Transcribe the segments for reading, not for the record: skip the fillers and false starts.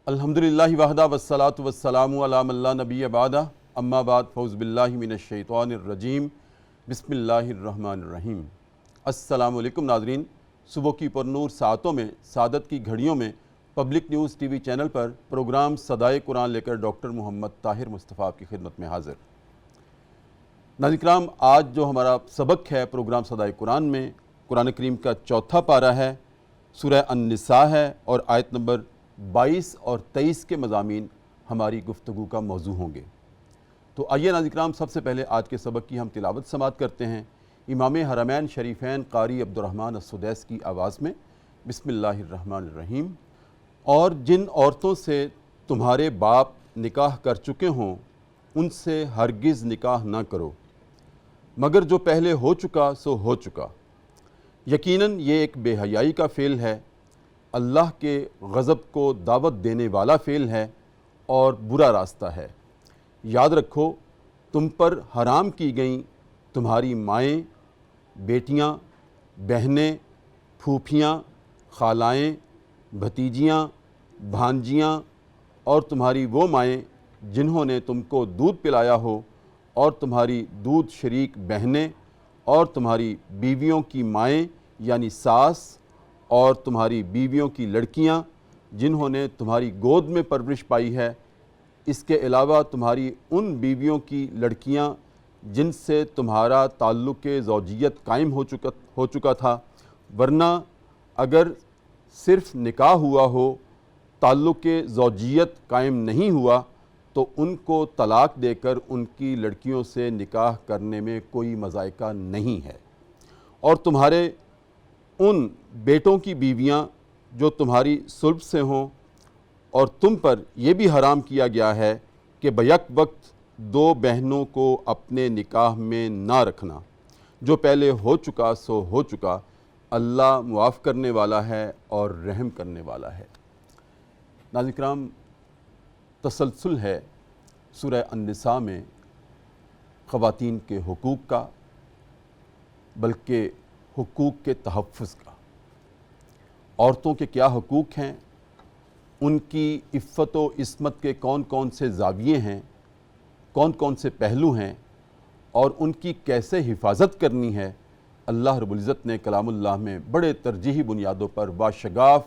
الحمدللہ وحدہ والصلاۃ والسلام علی من لا نبی بعدہ اما بعد فاعوذ باللہ من الشیطان الرجیم بسم اللہ الرحمن الرحیم۔ السلام علیکم ناظرین، صبح کی پرنور ساعتوں میں سعادت کی گھڑیوں میں public news TV channel پر پروگرام صدائے قرآن لے کر ڈاکٹر محمد طاہر مصطفیٰ کی خدمت میں حاضر۔ ناظرین کرام، آج جو ہمارا سبق ہے پروگرام صدائے قرآن میں قرآن کریم کا چوتھا پارہ ہے، سورہ النساء ہے اور آیت نمبر 22 اور 23 کے مضامین ہماری گفتگو کا موضوع ہوں گے۔ تو آئیے ناظرین کرام، سب سے پہلے آج کے سبق کی ہم تلاوت سماعت کرتے ہیں امام حرمین شریفین قاری عبدالرحمن السدیس کی آواز میں۔ بسم اللہ الرحمن الرحیم۔ اور جن عورتوں سے تمہارے باپ نکاح کر چکے ہوں ان سے ہرگز نکاح نہ کرو، مگر جو پہلے ہو چکا سو ہو چکا، یقیناً یہ ایک بے حیائی کا فعل ہے، اللہ کے غضب کو دعوت دینے والا فعل ہے اور برا راستہ ہے۔ یاد رکھو، تم پر حرام کی گئیں تمہاری مائیں، بیٹیاں، بہنیں، پھوپھیاں، خالائیں، بھتیجیاں، بھانجیاں اور تمہاری وہ مائیں جنہوں نے تم کو دودھ پلایا ہو، اور تمہاری دودھ شریک بہنیں، اور تمہاری بیویوں کی مائیں یعنی ساس، اور تمہاری بیویوں کی لڑکیاں جنہوں نے تمہاری گود میں پرورش پائی ہے۔ اس کے علاوہ تمہاری ان بیویوں کی لڑکیاں جن سے تمہارا تعلق زوجیت قائم ہو چکا تھا، ورنہ اگر صرف نکاح ہوا ہو، تعلق زوجیت قائم نہیں ہوا، تو ان کو طلاق دے کر ان کی لڑکیوں سے نکاح کرنے میں کوئی مذائقہ نہیں ہے۔ اور تمہارے ان بیٹوں کی بیویاں جو تمہاری صلب سے ہوں، اور تم پر یہ بھی حرام کیا گیا ہے کہ بیک وقت دو بہنوں کو اپنے نکاح میں نہ رکھنا، جو پہلے ہو چکا سو ہو چکا، اللہ معاف کرنے والا ہے اور رحم کرنے والا ہے۔ ناظرین کرام، تسلسل ہے سورہ النساء میں خواتین کے حقوق کا، بلکہ حقوق کے تحفظ کا۔ عورتوں کے کیا حقوق ہیں، ان کی عفت و عصمت کے کون کون سے زاویے ہیں، کون کون سے پہلو ہیں، اور ان کی کیسے حفاظت کرنی ہے، اللہ رب العزت نے کلام اللہ میں بڑے ترجیحی بنیادوں پر باشگاف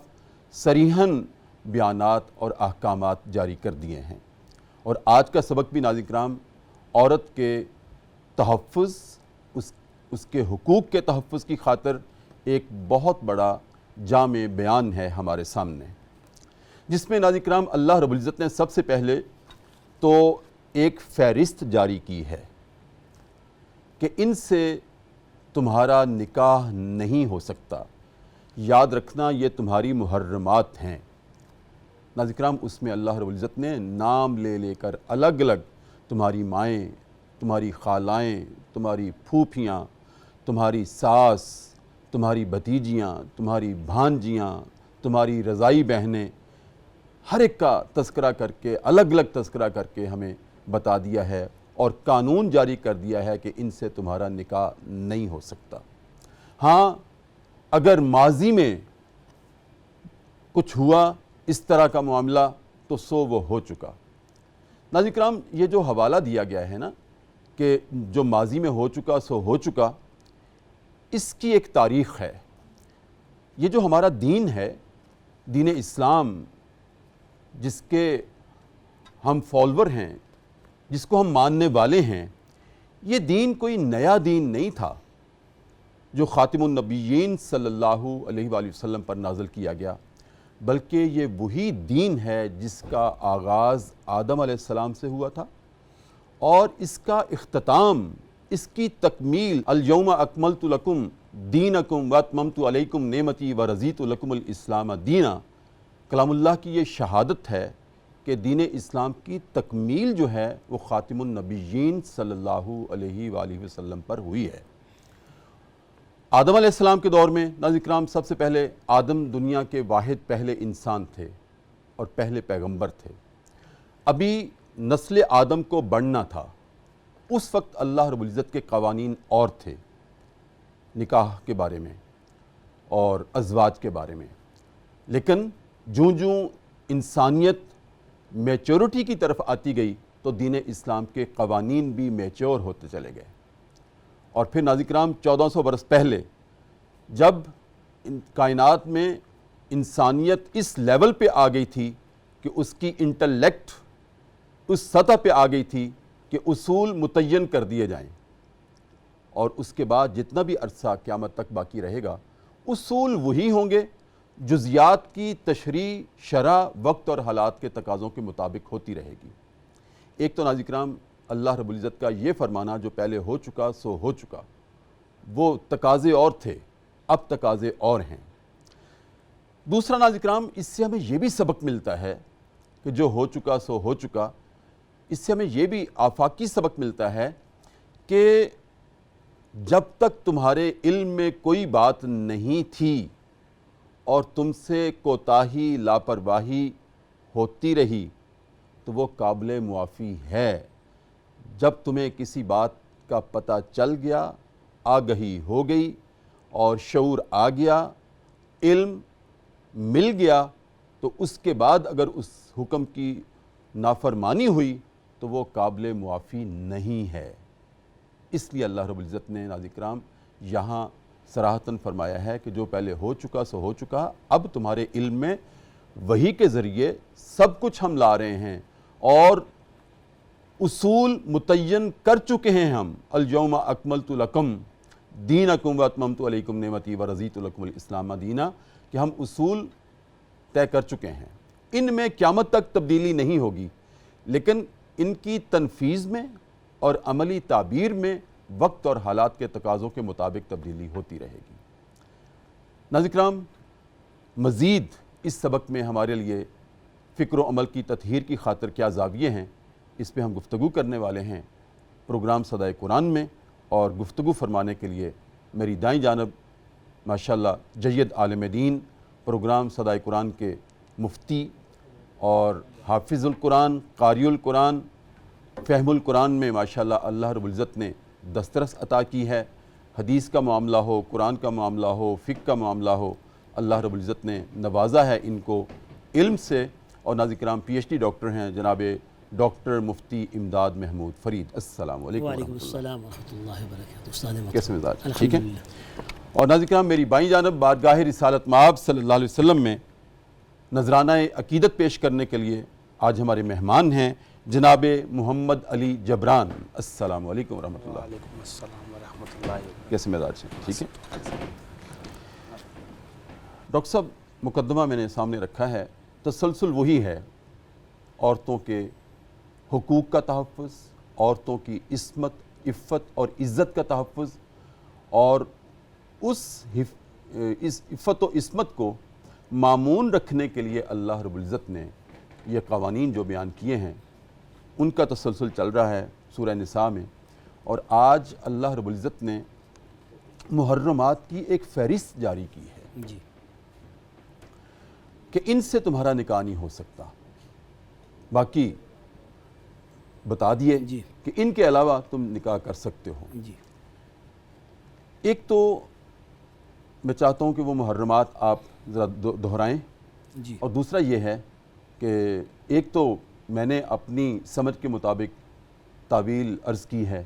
صریحاً بیانات اور احکامات جاری کر دیے ہیں۔ اور آج کا سبق بھی ناظرین کرام عورت کے تحفظ، اس کے حقوق کے تحفظ کی خاطر ایک بہت بڑا جامع بیان ہے ہمارے سامنے، جس میں ناظرین کرام اللہ رب العزت نے سب سے پہلے تو ایک فہرست جاری کی ہے کہ ان سے تمہارا نکاح نہیں ہو سکتا، یاد رکھنا یہ تمہاری محرمات ہیں۔ ناظرین کرام، اس میں اللہ رب العزت نے نام لے لے کر الگ الگ تمہاری مائیں، تمہاری خالائیں، تمہاری پھوپھیاں، تمہاری ساس، تمہاری بھتیجیاں، تمہاری بھانجیاں، تمہاری رضائی بہنیں، ہر ایک کا تذکرہ کر کے، الگ الگ تذکرہ کر کے ہمیں بتا دیا ہے اور قانون جاری کر دیا ہے کہ ان سے تمہارا نکاح نہیں ہو سکتا۔ ہاں، اگر ماضی میں کچھ ہوا اس طرح کا معاملہ تو سو وہ ہو چکا۔ ناظرین کرام، یہ جو حوالہ دیا گیا ہے نا کہ جو ماضی میں ہو چکا سو ہو چکا، اس کی ایک تاریخ ہے۔ یہ جو ہمارا دین ہے، دین اسلام، جس کے ہم فالوور ہیں، جس کو ہم ماننے والے ہیں، یہ دین کوئی نیا دین نہیں تھا جو خاتم النبیین صلی اللہ علیہ وآلہ وسلم پر نازل کیا گیا، بلکہ یہ وہی دین ہے جس کا آغاز آدم علیہ السلام سے ہوا تھا، اور اس کا اختتام، اس کی تکمیل، الیوم اکملت لکم دینکم واتممت علیکم نعمتی ورضیت لکم الاسلام دینا، کلام اللہ کی یہ شہادت ہے کہ دین اسلام کی تکمیل جو ہے وہ خاتم النبیین صلی اللہ علیہ وآلہ وسلم پر ہوئی ہے۔ آدم علیہ السلام کے دور میں ناظرین کرام سب سے پہلے آدم دنیا کے واحد پہلے انسان تھے اور پہلے پیغمبر تھے۔ ابھی نسل آدم کو بڑھنا تھا، اس وقت اللہ رب العزت کے قوانین اور تھے نکاح کے بارے میں اور ازواج کے بارے میں، لیکن جوں انسانیت میچورٹی کی طرف آتی گئی تو دین اسلام کے قوانین بھی میچور ہوتے چلے گئے. اور پھر ناظرین کرام 1400 برس پہلے جب کائنات میں انسانیت اس لیول پہ آ گئی تھی کہ اس کی انٹلیکٹ اس سطح پہ آ گئی تھی کہ اصول متعین کر دیے جائیں، اور اس کے بعد جتنا بھی عرصہ قیامت تک باقی رہے گا اصول وہی ہوں گے، جزیات کی تشریح شرع وقت اور حالات کے تقاضوں کے مطابق ہوتی رہے گی. ایک تو ناظرین کرام اللہ رب العزت کا یہ فرمانا جو پہلے ہو چکا سو ہو چکا، وہ تقاضے اور تھے، اب تقاضے اور ہیں. دوسرا ناظرین کرام اس سے ہمیں یہ بھی سبق ملتا ہے کہ جو ہو چکا سو ہو چکا، اس سے ہمیں یہ بھی آفاقی سبق ملتا ہے کہ جب تک تمہارے علم میں کوئی بات نہیں تھی اور تم سے کوتاہی لاپرواہی ہوتی رہی تو وہ قابل معافی ہے. جب تمہیں کسی بات کا پتہ چل گیا، آگہی ہو گئی اور شعور آ گیا، علم مل گیا، تو اس کے بعد اگر اس حکم کی نافرمانی ہوئی تو وہ قابل معافی نہیں ہے. اس لیے اللہ رب العزت نے ناظرین کرام یہاں صراحتاً فرمایا ہے کہ جو پہلے ہو چکا سو ہو چکا، اب تمہارے علم میں وحی کے ذریعے سب کچھ ہم لا رہے ہیں اور اصول متعین کر چکے ہیں ہم. الیوم اکملت لکم دینکم واتممت علیکم نعمتی ورضیت لکم الاسلام دینا، کہ ہم اصول طے کر چکے ہیں. ان میں قیامت تک تبدیلی نہیں ہوگی، لیکن ان کی تنفیذ میں اور عملی تعبیر میں وقت اور حالات کے تقاضوں کے مطابق تبدیلی ہوتی رہے گی. ناظرین کرام مزید اس سبق میں ہمارے لیے فکر و عمل کی تطہیر کی خاطر کیا زاویے ہیں، اس پہ ہم گفتگو کرنے والے ہیں پروگرام صدائے قرآن میں. اور گفتگو فرمانے کے لیے میری دائیں جانب ماشاءاللہ جید عالم دین، پروگرام صدائے قرآن کے مفتی اور حافظ القرآن، قاری القرآن، فہم القرآن میں ماشاءاللہ اللہ رب العزت نے دسترس عطا کی ہے. حدیث کا معاملہ ہو، قرآن کا معاملہ ہو، فقہ کا معاملہ ہو، اللہ رب العزت نے نوازا ہے ان کو علم سے. اور ناظرین کرام پی ایچ ڈی ڈاکٹر ہیں جناب ڈاکٹر مفتی امداد محمود فرید. السلام علیکم. وعلیکم السلام ورحمۃ اللہ وبرکاتہ. استاد کیسے مزاج؟ ٹھیک ہے. اور ناظرین کرام میری بائیں جانب بارگاہ رسالت مآب صلی اللہ علیہ وسلم میں نذرانہ عقیدت پیش کرنے کے لیے آج ہمارے مہمان ہیں جناب محمد علی جبران. السلام علیکم ورحمۃ اللہ. وعلیکم السلام ورحمۃ اللہ. کیسے مزاج ہیں؟ ٹھیک ہے. ڈاکٹر صاحب مقدمہ میں نے سامنے رکھا ہے، تسلسل وہی ہے، عورتوں کے حقوق کا تحفظ، عورتوں کی عصمت، عفت اور عزت کا تحفظ، اور اس عفت و عصمت کو مامون رکھنے کے لیے اللہ رب العزت نے یہ قوانین جو بیان کیے ہیں ان کا تسلسل چل رہا ہے سورہ نساء میں. اور آج اللہ رب العزت نے محرمات کی ایک فہرست جاری کی ہے جی کہ ان سے تمہارا نکاح نہیں ہو سکتا. باقی بتا دیے جی کہ ان کے علاوہ تم نکاح کر سکتے ہو. جی ایک تو میں چاہتا ہوں کہ وہ محرمات آپ ذرا دہرائیں، جی اور دوسرا یہ ہے کہ ایک تو میں نے اپنی سمجھ کے مطابق تعویل عرض کی ہے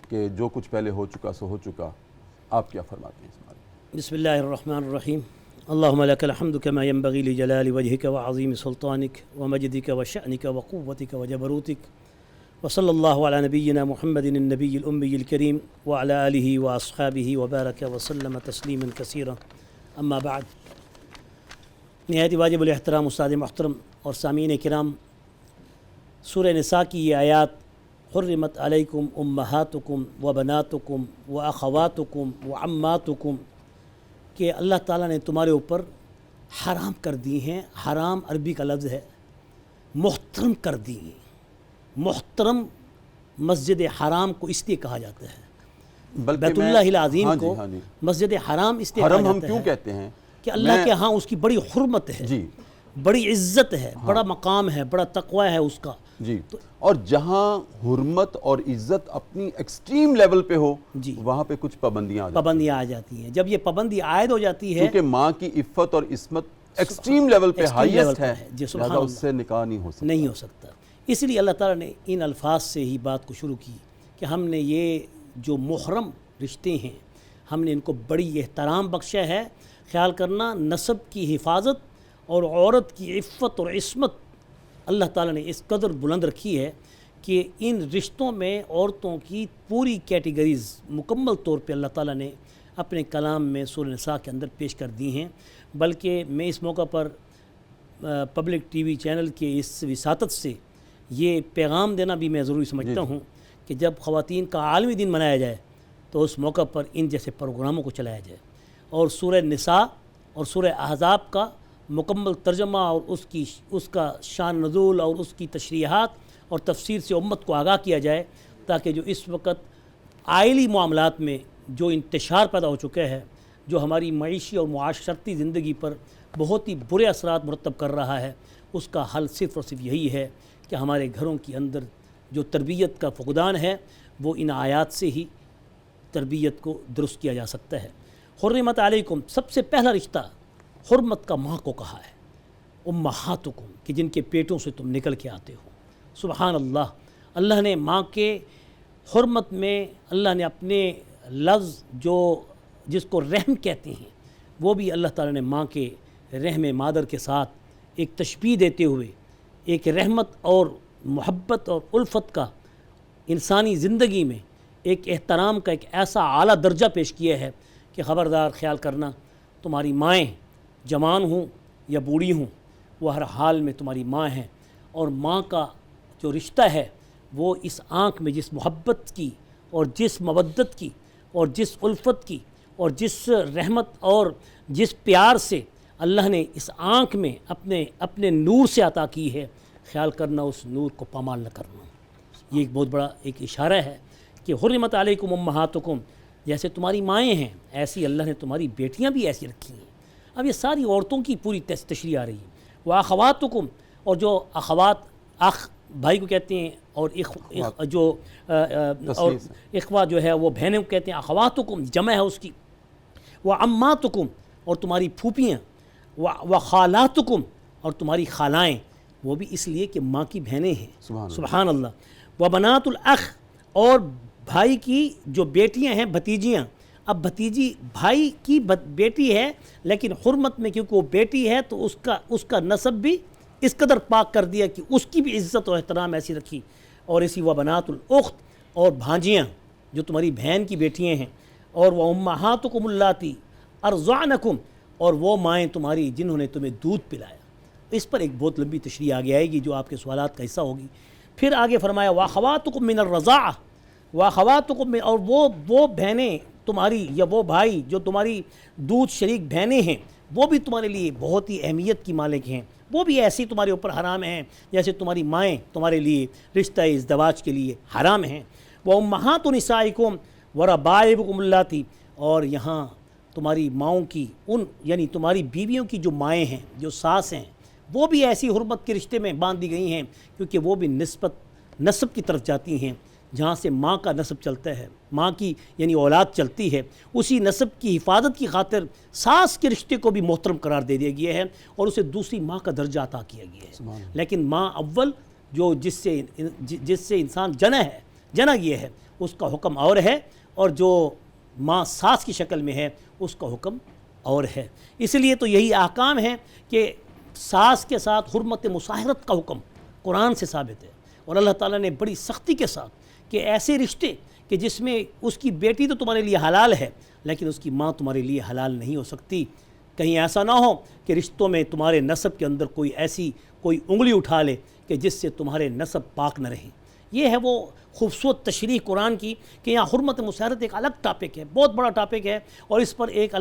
کہ جو کچھ پہلے ہو چکا سو ہو چکا، آپ کیا فرماتے ہیں اس بارے میں؟ بسم اللہ الرحمن الرحیم. اللهم لك الحمد كما ينبغي لجلال وجهك وعظيم سلطانك ومجدك وشأنك وقوتك وجبروتك، وصلى الله على نبينا محمد النبي الأمي الكريم وعلى آله وأصحابه وبارك وسلم تسليما كثيرا. أما بعد، نہایت واجب الاحترام استاد محترم اور سامعین کرام، سورہ نساء کی یہ آیات حرمت علیکم امہاتکم وبناتکم واخواتکم وعماتکم، کہ اللہ تعالیٰ نے تمہارے اوپر حرام کر دی ہیں. حرام عربی کا لفظ ہے، محترم کر دی ہیں. محترم مسجد حرام کو اس لیے کہا جاتا ہے، بیت اللہ العظیم کو مسجد حرام اس لیے کہا حرم ہم جاتا کیوں ہے کہتے ہیں کہ اللہ کے ہاں اس کی بڑی حرمت ہے، جی بڑی عزت ہے، بڑا مقام ہے، بڑا تقوی ہے اس کا. جی. اور جہاں حرمت اور عزت اپنی ایکسٹریم لیول پہ ہو جی وہاں پہ کچھ پابندیاں پابندیاں آ جاتی ہیں. جب یہ پابندی عائد ہو جاتی ہے، کیونکہ ماں کی عفت اور عصمت ایکسٹریم لیول پہ ایکسٹریم لیول ہائیسٹ پہ ہے، ہے، جی سبحان لہذا اللہ، اس سے نکاح نہیں ہو سکتا۔ نہیں ہو سکتا۔ اس لیے اللہ تعالیٰ نے ان الفاظ سے ہی بات کو شروع کی کہ ہم نے یہ جو محرم رشتے ہیں ہم نے ان کو بڑی احترام بخشا ہے۔ خیال کرنا، نسب کی حفاظت اور عورت کی عفت اور عصمت اللہ تعالیٰ نے اس قدر بلند رکھی ہے کہ ان رشتوں میں عورتوں کی پوری کیٹیگریز مکمل طور پہ اللہ تعالیٰ نے اپنے کلام میں سورہ نساء کے اندر پیش کر دی ہیں۔ بلکہ میں اس موقع پر پبلک ٹی وی چینل کے اس وساطت سے یہ پیغام دینا بھی میں ضروری سمجھتا ہوں کہ جب خواتین کا عالمی دن منایا جائے تو اس موقع پر ان جیسے پروگراموں کو چلایا جائے، اور سورہ نساء اور سورہ احزاب کا مکمل ترجمہ اور اس کا شان نزول اور اس کی تشریحات اور تفسیر سے امت کو آگاہ کیا جائے، تاکہ جو اس وقت آئلی معاملات میں جو انتشار پیدا ہو چکا ہے، جو ہماری معیشی اور معاشرتی زندگی پر بہت ہی برے اثرات مرتب کر رہا ہے، اس کا حل صرف اور صرف یہی ہے کہ ہمارے گھروں کے اندر جو تربیت کا فقدان ہے وہ ان آیات سے ہی تربیت کو درست کیا جا سکتا ہے۔ حرمت علیکم، سب سے پہلا رشتہ حرمت کا ماں کو کہا ہے، امہاتکم، کہ جن کے پیٹوں سے تم نکل کے آتے ہو۔ سبحان اللہ، اللہ نے ماں کے حرمت میں اللہ نے اپنے لفظ جس کو رحم کہتے ہیں وہ بھی اللہ تعالیٰ نے ماں کے رحم مادر کے ساتھ ایک تشبیہ دیتے ہوئے ایک رحمت اور محبت اور الفت کا انسانی زندگی میں ایک احترام کا ایک ایسا اعلیٰ درجہ پیش کیا ہے کہ خبردار، خیال کرنا، تمہاری مائیں جوان ہوں یا بوڑھی ہوں وہ ہر حال میں تمہاری ماں ہیں، اور ماں کا جو رشتہ ہے وہ اس آنکھ میں جس محبت کی اور جس مودت کی اور جس الفت کی اور جس رحمت اور جس پیار سے اللہ نے اس آنکھ میں اپنے نور سے عطا کی ہے، خیال کرنا اس نور کو پامال نہ کرنا۔ یہ ایک بہت بڑا ایک اشارہ ہے کہ حرمت علیکم امہاتکم، جیسے تمہاری مائیں ہیں ایسی اللہ نے تمہاری بیٹیاں بھی ایسی رکھی ہیں۔ اب یہ ساری عورتوں کی پوری تشریح آ رہی ہے۔ واخواتکم، اور جو اخوات، اخ بھائی کو کہتے ہیں، اور اخوا جو ہے وہ بہنیں کو کہتے ہیں، اخواتکم جمع ہے اس کی۔ وعماتکم، اور تمہاری پھوپھیاں، وخالاتکم، اور تمہاری خالائیں، وہ بھی اس لیے کہ ماں کی بہنیں ہیں۔ سبحان اللہ۔ وبنات الاخ، اور بھائی کی جو بیٹیاں ہیں، بھتیجیاں۔ اب بھتیجی بھائی کی بیٹی ہے، لیکن حرمت میں کیونکہ وہ بیٹی ہے تو اس کا نسب بھی اس قدر پاک کر دیا کہ اس کی بھی عزت و احترام ایسی رکھی۔ اور اسی وبنات الاخت، اور بھانجیاں جو تمہاری بہن کی بیٹیاں ہیں، اور وہ امہاتکم اللاتی ارضعنکم، اور وہ مائیں تمہاری جنہوں نے تمہیں دودھ پلایا۔ اس پر ایک بہت لمبی تشریح آگے آئے گی جو آپ کے سوالات کا حصہ ہوگی۔ پھر آگے فرمایا واخواتکم من الرضاعہ، واخواتکم، اور وہ بہنیں تمہاری یا وہ بھائی جو تمہاری دودھ شریک بہنیں ہیں وہ بھی تمہارے لیے بہت ہی اہمیت کی مالک ہیں، وہ بھی ایسی تمہارے اوپر حرام ہیں جیسے تمہاری مائیں تمہارے لیے رشتہ ازدواج کے لیے حرام ہیں۔ وامہات نسائکم وربائبکم اللاتی، اور یہاں تمہاری ماؤں کی یعنی تمہاری بیویوں کی جو مائیں ہیں، جو ساس ہیں، وہ بھی ایسی حرمت کے رشتے میں باندھ دی گئی ہیں کیونکہ وہ بھی نسب کی طرف جاتی ہیں، جہاں سے ماں کا نسب چلتا ہے، ماں کی یعنی اولاد چلتی ہے، اسی نسب کی حفاظت کی خاطر ساس کے رشتے کو بھی محترم قرار دے دیا گیا ہے اور اسے دوسری ماں کا درجہ عطا کیا گیا ہے۔ لیکن ماں اول جو جس سے انسان جنا گیا ہے اس کا حکم اور ہے، اور جو ماں ساس کی شکل میں ہے اس کا حکم اور ہے۔ اس لیے تو یہی احکام ہے کہ ساس کے ساتھ حرمت مصاہرت کا حکم قرآن سے ثابت ہے، اور اللہ تعالیٰ نے بڑی سختی کے ساتھ کہ ایسے رشتے کہ جس میں اس کی بیٹی تو تمہارے لیے حلال ہے لیکن اس کی ماں تمہارے لیے حلال نہیں ہو سکتی، کہیں ایسا نہ ہو کہ رشتوں میں تمہارے نسب کے اندر کوئی انگلی اٹھا لے کہ جس سے تمہارے نسب پاک نہ رہیں۔ یہ ہے وہ خوبصورت تشریح قرآن کی کہ یہاں حرمت مصاہرت ایک الگ ٹاپک ہے، بہت بڑا ٹاپک ہے، اور اس پر ایک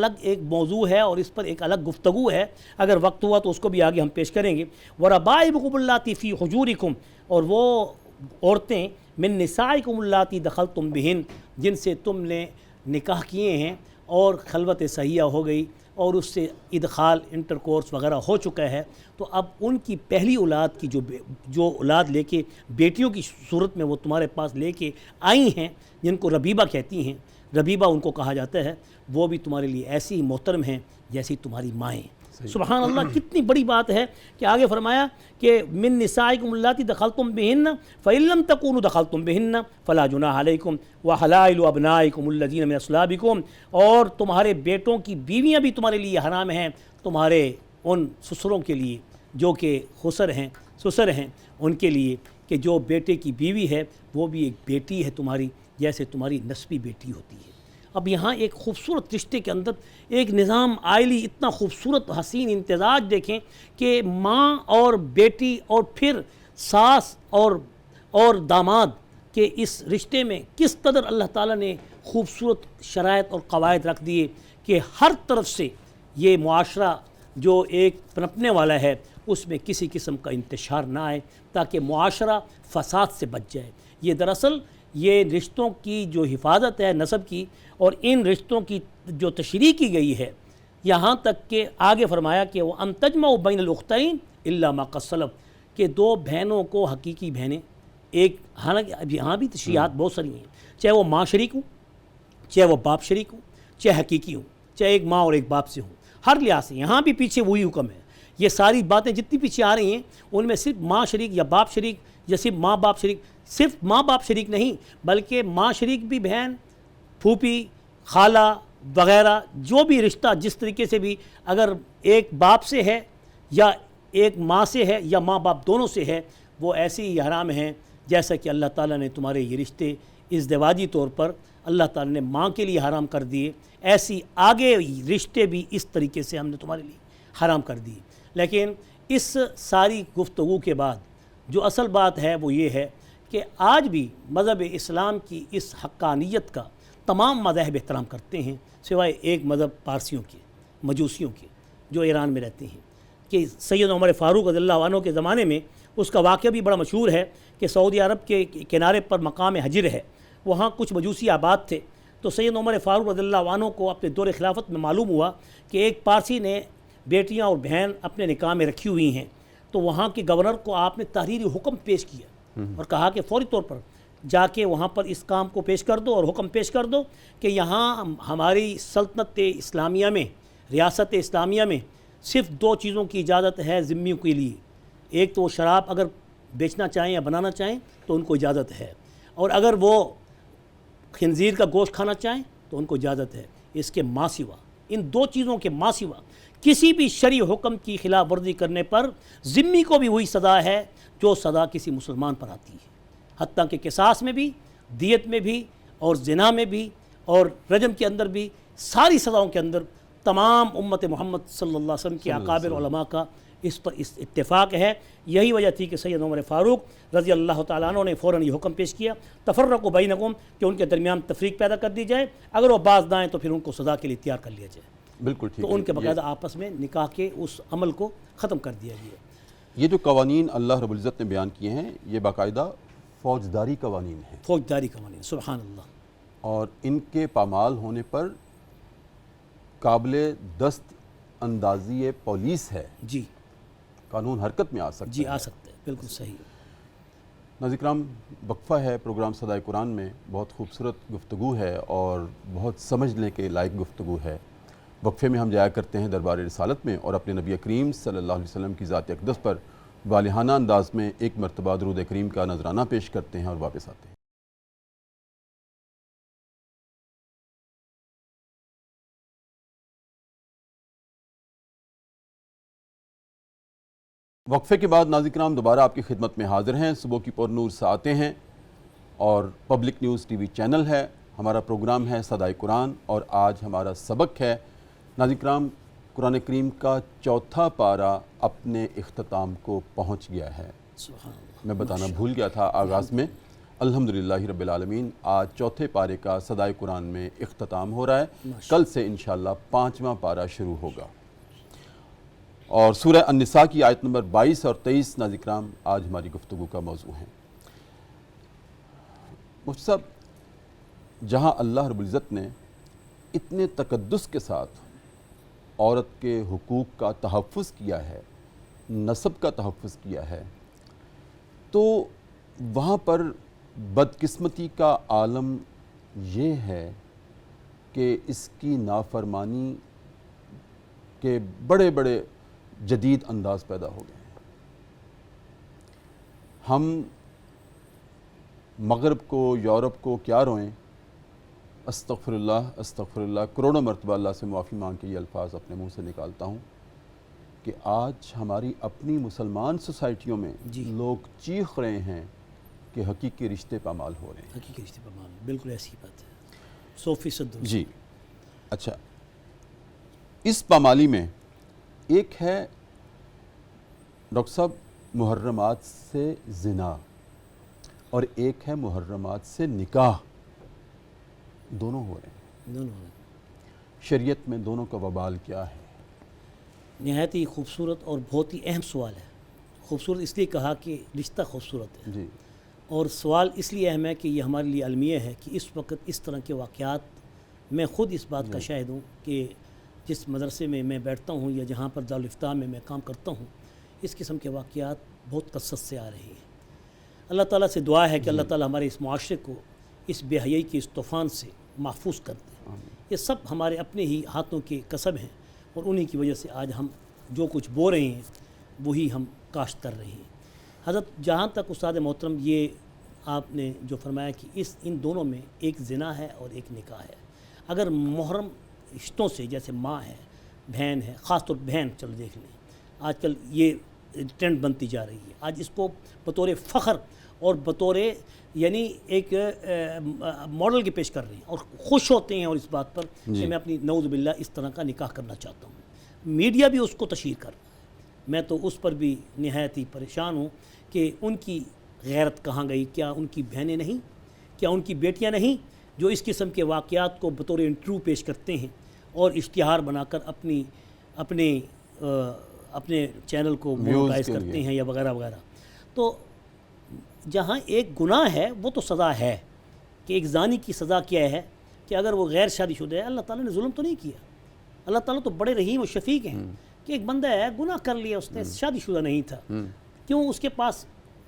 موضوع ہے اور اس پر ایک الگ گفتگو ہے، اگر وقت ہوا تو اس کو بھی آگے ہم پیش کریں گے۔ وَرَبَائِبُكُمُ اللَّاتِي فِي حُجُورِكُمْ، اور وہ عورتیں من نسائکم اللاتی دخلتم بہن، جن سے تم نے نکاح کیے ہیں اور خلوت صحیحہ ہو گئی اور اس سے ادخال انٹرکورس وغیرہ ہو چکا ہے، تو اب ان کی پہلی اولاد کی جو اولاد لے کے بیٹیوں کی صورت میں وہ تمہارے پاس لے کے آئی ہیں، جن کو ربیبہ کہتی ہیں، ربیبہ ان کو کہا جاتا ہے، وہ بھی تمہارے لیے ایسی ہی محترم ہیں جیسی تمہاری مائیں۔ سبحان اللہ، کتنی بڑی بات ہے کہ آگے فرمایا کہ من نسائکم اللاتی دخلتم بہن فإن لم تکونوا دخلتم بہن فلا جناح علیکم وحلائل ابنائکم الذین من اصلابکم، اور تمہارے بیٹوں کی بیویاں بھی تمہارے لیے حرام ہیں، تمہارے ان سسروں کے لیے جو کہ سسر ہیں ان کے لیے، کہ جو بیٹے کی بیوی ہے وہ بھی ایک بیٹی ہے تمہاری، جیسے تمہاری نسبی بیٹی ہوتی ہے۔ اب یہاں ایک خوبصورت رشتے کے اندر ایک نظام آئلی، اتنا خوبصورت حسین امتزاج دیکھیں کہ ماں اور بیٹی اور پھر ساس اور داماد کے اس رشتے میں کس قدر اللہ تعالیٰ نے خوبصورت شرائط اور قواعد رکھ دیے کہ ہر طرف سے یہ معاشرہ جو ایک پنپنے والا ہے اس میں کسی قسم کا انتشار نہ آئے، تاکہ معاشرہ فساد سے بچ جائے۔ یہ دراصل یہ رشتوں کی جو حفاظت ہے نسب کی، اور ان رشتوں کی جو تشریح کی گئی ہے، یہاں تک کہ آگے فرمایا کہ وہ ان تجمعوا بین الاختین الا ما قد سلف، کہ دو بہنوں کو حقیقی بہنیں ایک، حالانکہ اب یہاں بھی تشریحات بہت ساری ہیں، چاہے وہ ماں شریک ہوں، چاہے وہ باپ شریک ہوں، چاہے حقیقی ہوں، چاہے ایک ماں اور ایک باپ سے ہوں، ہر لحاظ سے یہاں بھی پیچھے وہی حکم ہے۔ یہ ساری باتیں جتنی پیچھے آ رہی ہیں ان میں صرف ماں شریک یا باپ شریک یا صرف ماں باپ شریک، صرف ماں باپ شریک نہیں بلکہ ماں شریک بھی بہن، پھوپھی، خالہ وغیرہ، جو بھی رشتہ جس طریقے سے بھی اگر ایک باپ سے ہے یا ایک ماں سے ہے یا ماں باپ دونوں سے ہے، وہ ایسے ہی حرام ہیں جیسا کہ اللہ تعالیٰ نے تمہارے یہ رشتے ازدواجی طور پر اللہ تعالیٰ نے ماں کے لیے حرام کر دیے، ایسی آگے رشتے بھی اس طریقے سے ہم نے تمہارے لیے حرام کر دیے۔ لیکن اس ساری گفتگو کے بعد جو اصل بات ہے وہ یہ ہے کہ آج بھی مذہب اسلام کی اس حقانیت کا تمام مذاہب احترام کرتے ہیں، سوائے ایک مذہب پارسیوں کے، مجوسیوں کے، جو ایران میں رہتے ہیں، کہ سید عمر فاروق رضی اللہ عنہ کے زمانے میں اس کا واقعہ بھی بڑا مشہور ہے کہ سعودی عرب کے کنارے پر مقام حجر ہے، وہاں کچھ مجوسی آباد تھے، تو سید عمر فاروق رضی اللہ عنہ کو اپنے دور خلافت میں معلوم ہوا کہ ایک پارسی نے بیٹیاں اور بہن اپنے نکاح میں رکھی ہوئی ہیں، تو وہاں کے گورنر کو آپ نے تحریری حکم پیش کیا اور کہا کہ فوری طور پر جا کے وہاں پر اس کام کو پیش کر دو اور حکم پیش کر دو کہ یہاں ہماری سلطنت اسلامیہ میں، ریاست اسلامیہ میں صرف دو چیزوں کی اجازت ہے ذمیوں کے لیے، ایک تو وہ شراب اگر بیچنا چاہیں یا بنانا چاہیں تو ان کو اجازت ہے، اور اگر وہ خنزیر کا گوشت کھانا چاہیں تو ان کو اجازت ہے، اس کے ماں سوا، ان دو چیزوں کے ماں سوا کسی بھی شرعی حکم کی خلاف ورزی کرنے پر ذمی کو بھی وہی سزا ہے جو سزا کسی مسلمان پر آتی ہے، حتیٰ کہ قصاص میں بھی، دیت میں بھی، اور زنا میں بھی، اور رجم کے اندر بھی، ساری سزاؤں کے اندر تمام امت محمد صلی اللہ علیہ وسلم کے اکابر علماء کا اس پر اتفاق ہے۔ یہی وجہ تھی کہ سید عمر فاروق رضی اللہ تعالیٰ عنہ نے فوراً یہ حکم پیش کیا تفرقوا بینکم، کہ ان کے درمیان تفریق پیدا کر دی جائے، اگر وہ باز نہ آئیں تو پھر ان کو سزا کے لیے تیار کر لیا جائے۔ بالکل ٹھیک، تو ان کے باقاعدہ آپس میں نکاح کے اس عمل کو ختم کر دیا گیا۔ یہ جو قوانین اللہ رب العزت نے بیان کیے ہیں یہ باقاعدہ فوجداری قوانین ہیں، فوجداری قوانین، سبحان اللہ، اور ان کے پامال ہونے پر قابل دست اندازی پولیس ہے، جی قانون حرکت میں آ سکتا جی ہے۔ آ سکتے ہیں، بالکل صحیح۔ ناظرین کرام، وقفہ ہے پروگرام صدائے قرآن میں، بہت خوبصورت گفتگو ہے اور بہت سمجھنے کے لائق گفتگو ہے۔ وقفے میں ہم جایا کرتے ہیں دربار رسالت میں اور اپنے نبی کریم صلی اللہ علیہ وسلم کی ذات اقدس پر والہانہ انداز میں ایک مرتبہ درود کریم کا نذرانہ پیش کرتے ہیں اور واپس آتے ہیں۔ وقفے کے بعد ناظرین کرام دوبارہ آپ کی خدمت میں حاضر ہیں۔ صبح کی پر نور ساعتیں ہیں اور public news TV channel ہے، ہمارا پروگرام ہے صدائے قرآن، اور آج ہمارا سبق ہے ناظرین کرام قرآن کریم کا چوتھا پارہ اپنے اختتام کو پہنچ گیا ہے۔ سبحان اللہ، میں بتانا بھول گیا تھا آغاز میں، الحمدللہ رب العالمین، آج چوتھے پارے کا صدائے قرآن میں اختتام ہو رہا ہے، کل سے انشاءاللہ پانچواں پارہ شروع ہوگا، اور سورہ النساء کی آیت نمبر 22 اور 23 ناظرین کرام آج ہماری گفتگو کا موضوع ہیں۔ مفتی صاحب، جہاں اللہ رب العزت نے اتنے تقدس کے ساتھ عورت کے حقوق کا تحفظ کیا ہے، نسب کا تحفظ کیا ہے، تو وہاں پر بدقسمتی کا عالم یہ ہے کہ اس کی نافرمانی کہ بڑے بڑے جدید انداز پیدا ہو گئے ہیں. ہم مغرب کو، یورپ کو کیا روئیں، استغفر اللہ کروڑوں مرتبہ اللہ سے معافی مانگ کے یہ الفاظ اپنے منہ سے نکالتا ہوں کہ آج ہماری اپنی مسلمان سوسائٹیوں میں لوگ چیخ رہے ہیں کہ حقیقی رشتے پامال ہو رہے ہیں. حقیقی رشتے پامال، بالکل ایسی بات ہے، 100%. جی اچھا، اس پامالی میں ایک ہے ڈاکٹر صاحب محرمات سے زنا، اور ایک ہے محرمات سے نکاح. دونوں ہو رہے ہیں. دونوں شریعت میں دونوں کا وبال کیا ہے؟ نہایت ہی خوبصورت اور بہت ہی اہم سوال ہے. خوبصورت اس لیے کہا کہ رشتہ خوبصورت ہے، جی. اور سوال اس لیے اہم ہے کہ یہ ہمارے لیے المیہ ہے کہ اس وقت اس طرح کے واقعات، میں خود اس بات کا شاہد ہوں کہ جس مدرسے میں میں بیٹھتا ہوں یا جہاں پر دارالفتاح میں کام کرتا ہوں، اس قسم کے واقعات بہت کثرت سے آ رہے ہیں. اللہ تعالیٰ سے دعا ہے کہ اللہ تعالیٰ ہمارے اس معاشرے کو اس بے حیائی کے اس طوفان سے محفوظ کر دے. یہ سب ہمارے اپنے ہی ہاتھوں کے کسب ہیں، اور انہی کی وجہ سے آج ہم جو کچھ بو رہے ہیں وہی ہم کاشت کر رہے ہیں. حضرت جہاں تک استاد محترم یہ آپ نے جو فرمایا کہ ان دونوں میں ایک زنا ہے اور ایک نکاح ہے. اگر محرم رشتوں سے، جیسے ماں ہے، بہن ہے، خاص طور بہن، چلو دیکھ لیں آج کل یہ ٹرینڈ بنتی جا رہی ہے. آج اس کو بطور فخر اور بطور یعنی ایک ماڈل کے پیش کر رہے ہیں اور خوش ہوتے ہیں، اور اس بات پر کہ میں اپنی نعوذ باللہ اس طرح کا نکاح کرنا چاہتا ہوں. میڈیا بھی اس کو تشہیر کر رہا ہے. میں تو اس پر بھی نہایت ہی پریشان ہوں کہ ان کی غیرت کہاں گئی؟ کیا ان کی بہنیں نہیں؟ کیا ان کی بیٹیاں نہیں جو اس قسم کے واقعات کو بطور انٹرویو پیش کرتے ہیں اور اشتہار بنا کر اپنے چینل کو مونیٹائز کرتے ہیں یا وغیرہ وغیرہ؟ تو جہاں ایک گناہ ہے وہ تو سزا ہے کہ ایک زانی کی سزا کیا ہے کہ اگر وہ غیر شادی شدہ ہے، اللہ تعالیٰ نے ظلم تو نہیں کیا. اللہ تعالیٰ تو بڑے رحیم و شفیق ہیں کہ ایک بندہ ہے، گناہ کر لیا، اس نے شادی شدہ نہیں تھا، کیوں اس کے پاس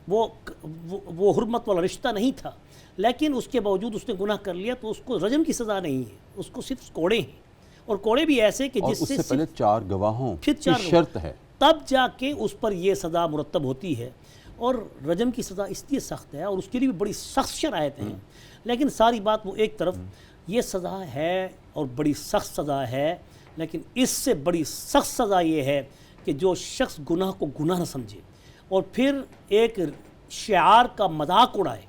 وہ حرمت والا رشتہ نہیں تھا، لیکن اس کے باوجود اس نے گناہ کر لیا تو اس کو رجم کی سزا نہیں ہے، اس کو صرف کوڑے ہیں. اور کوڑے بھی ایسے کہ جس سے پہلے 4 گواہوں کی شرط ہے، تب جا کے اس پر یہ سزا مرتب ہوتی ہے. اور رجم کی سزا اس لیے سخت ہے اور اس کے لیے بھی بڑی سخت شرائطیں ہیں. لیکن ساری بات وہ ایک طرف یہ سزا ہے اور بڑی سخت سزا ہے، لیکن اس سے بڑی سخت سزا یہ ہے کہ جو شخص گناہ کو گناہ نہ سمجھے اور پھر ایک شعار کا مذاق اڑائے،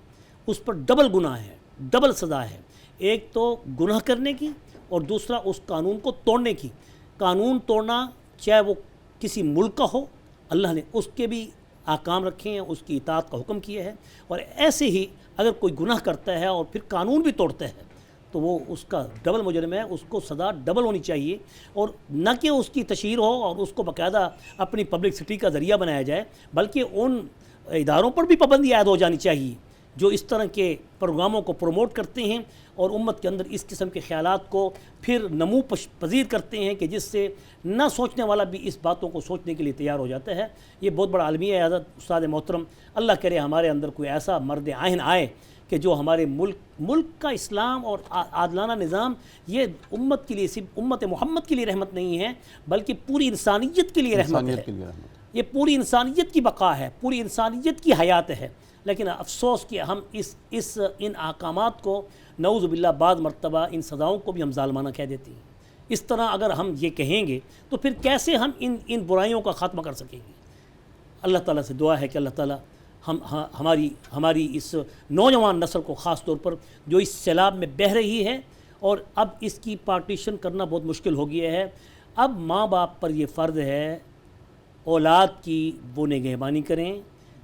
اس پر ڈبل گناہ ہے، ڈبل سزا ہے. ایک تو گناہ کرنے کی اور دوسرا اس قانون کو توڑنے کی. قانون توڑنا چاہے وہ کسی ملک کا ہو، اللہ نے اس کے بھی احکام رکھے ہیں، اس کی اطاعت کا حکم کیا ہے. اور ایسے ہی اگر کوئی گناہ کرتا ہے اور پھر قانون بھی توڑتا ہے تو وہ اس کا ڈبل مجرم ہے، اس کو سزا ڈبل ہونی چاہیے. اور نہ کہ اس کی تشہیر ہو اور اس کو باقاعدہ اپنی پبلکسٹی کا ذریعہ بنایا جائے، بلکہ ان اداروں پر بھی پابندی عائد ہو جانی چاہیے جو اس طرح کے پروگراموں کو پروموٹ کرتے ہیں اور امت کے اندر اس قسم کے خیالات کو پھر نمو پذیر کرتے ہیں کہ جس سے نہ سوچنے والا بھی اس باتوں کو سوچنے کے لیے تیار ہو جاتا ہے. یہ بہت بڑا عالمیہ ہے حضرت استاد محترم. اللہ کرے ہمارے اندر کوئی ایسا مرد عین آئے کہ جو ہمارے ملک کا اسلام اور عادلانہ نظام یہ امت کے لیے، صرف امت محمد کے لیے رحمت نہیں ہے بلکہ پوری انسانیت کے لیے رحمت ہے. یہ پوری انسانیت کی بقا ہے، پوری انسانیت کی حیات ہے. لیکن افسوس کہ ہم ان احکامات کو نعوذ باللہ بعض مرتبہ ان سزاؤں کو بھی ہم ظالمانہ کہہ دیتے ہیں. اس طرح اگر ہم یہ کہیں گے تو پھر کیسے ہم ان برائیوں کا خاتمہ کر سکیں گے؟ اللہ تعالیٰ سے دعا ہے کہ اللہ تعالیٰ ہماری اس نوجوان نسل کو خاص طور پر جو اس سیلاب میں بہہ رہی ہے، اور اب اس کی پارٹیشن کرنا بہت مشکل ہو گیا ہے. اب ماں باپ پر یہ فرض ہے اولاد کی وہ نگہبانی کریں،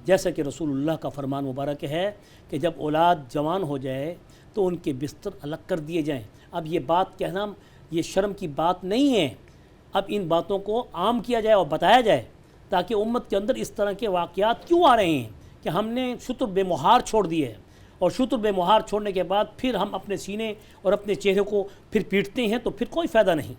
جیسا کہ رسول اللہ کا فرمان مبارک ہے کہ جب اولاد جوان ہو جائے تو ان کے بستر الگ کر دیے جائیں. اب یہ بات کہنا یہ شرم کی بات نہیں ہے. اب ان باتوں کو عام کیا جائے اور بتایا جائے تاکہ امت کے اندر اس طرح کے واقعات کیوں آ رہے ہیں کہ ہم نے شتر بے مہار چھوڑ دیے ہے، اور شتر بے مہار چھوڑنے کے بعد پھر ہم اپنے سینے اور اپنے چہرے کو پھر پیٹتے ہیں تو پھر کوئی فائدہ نہیں.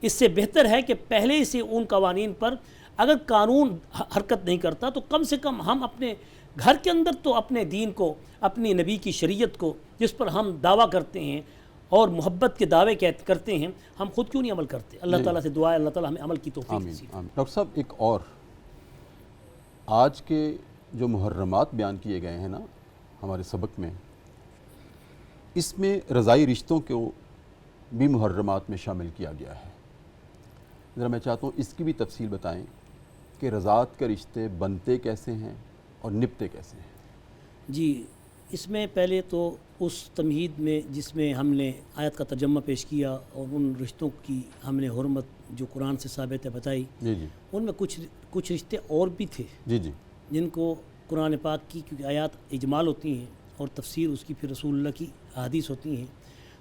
اس سے بہتر ہے کہ پہلے سے ان قوانین پر اگر قانون حرکت نہیں کرتا تو کم سے کم ہم اپنے گھر کے اندر تو اپنے دین کو، اپنی نبی کی شریعت کو جس پر ہم دعویٰ کرتے ہیں، اور محبت کے دعوے کرتے ہیں، ہم خود کیوں نہیں عمل کرتے؟ اللہ تعالیٰ سے دعا ہے اللہ تعالیٰ ہمیں عمل کی توفیق آمین نصیب۔ آمین۔ ڈاکٹر صاحب ایک اور، آج کے جو محرمات بیان کیے گئے ہیں نا ہمارے سبق میں، اس میں رضائی رشتوں کو بھی محرمات میں شامل کیا گیا ہے۔ ذرا میں چاہتا ہوں اس کی بھی تفصیل بتائیں کہ رضاعت کے رشتے بنتے کیسے ہیں اور نبھتے کیسے ہیں؟ جی، اس میں پہلے تو اس تمہید میں جس میں ہم نے آیت کا ترجمہ پیش کیا اور ان رشتوں کی ہم نے حرمت جو قرآن سے ثابت ہے بتائی، جی جی ان میں کچھ رشتے اور بھی تھے جی جی جن کو قرآن پاک کی، کیونکہ آیات اجمال ہوتی ہیں اور تفسیر اس کی پھر رسول اللہ کی احادیث ہوتی ہیں،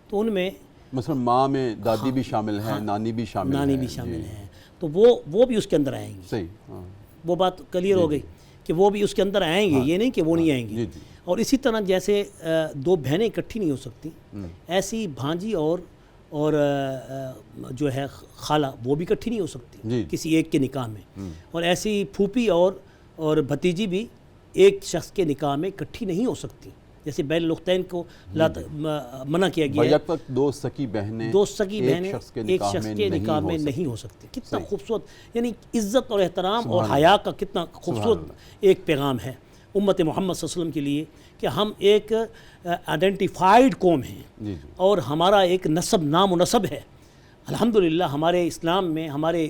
تو ان میں مثلا ماں میں دادی بھی شامل ہیں، نانی بھی شامل ہیں، نانی بھی شامل ہیں، تو وہ بھی اس کے اندر آئیں گی۔ صحیح، ہاں وہ بات کلیئر ہو گئی کہ وہ بھی اس کے اندر آئیں گے، یہ نہیں کہ وہ نہیں آئیں گے۔ جی جی اور اسی طرح جیسے دو بہنیں اکٹھی نہیں ہو سکتی، ایسی بھانجی اور جو ہے خالہ وہ بھی اکٹھی نہیں ہو سکتی جی کسی ایک کے نکاح میں، اور ایسی پھوپھی اور بھتیجی بھی ایک شخص کے نکاح میں اکٹھی نہیں ہو سکتی، جیسے بین الاختین کو منع کیا گیا ہے۔ بیک وقت دو سکی بہنیں ایک شخص کے نکاح میں نہیں ہو سکتی۔ کتنا خوبصورت، یعنی عزت اور احترام اور حیا کا کتنا خوبصورت ایک پیغام ہے امت محمد صلی اللہ علیہ وسلم کے لیے کہ ہم ایک آئیڈینٹیفائیڈ قوم ہیں اور ہمارا ایک نسب، نام و نسب ہے۔ الحمدللہ ہمارے اسلام میں ہمارے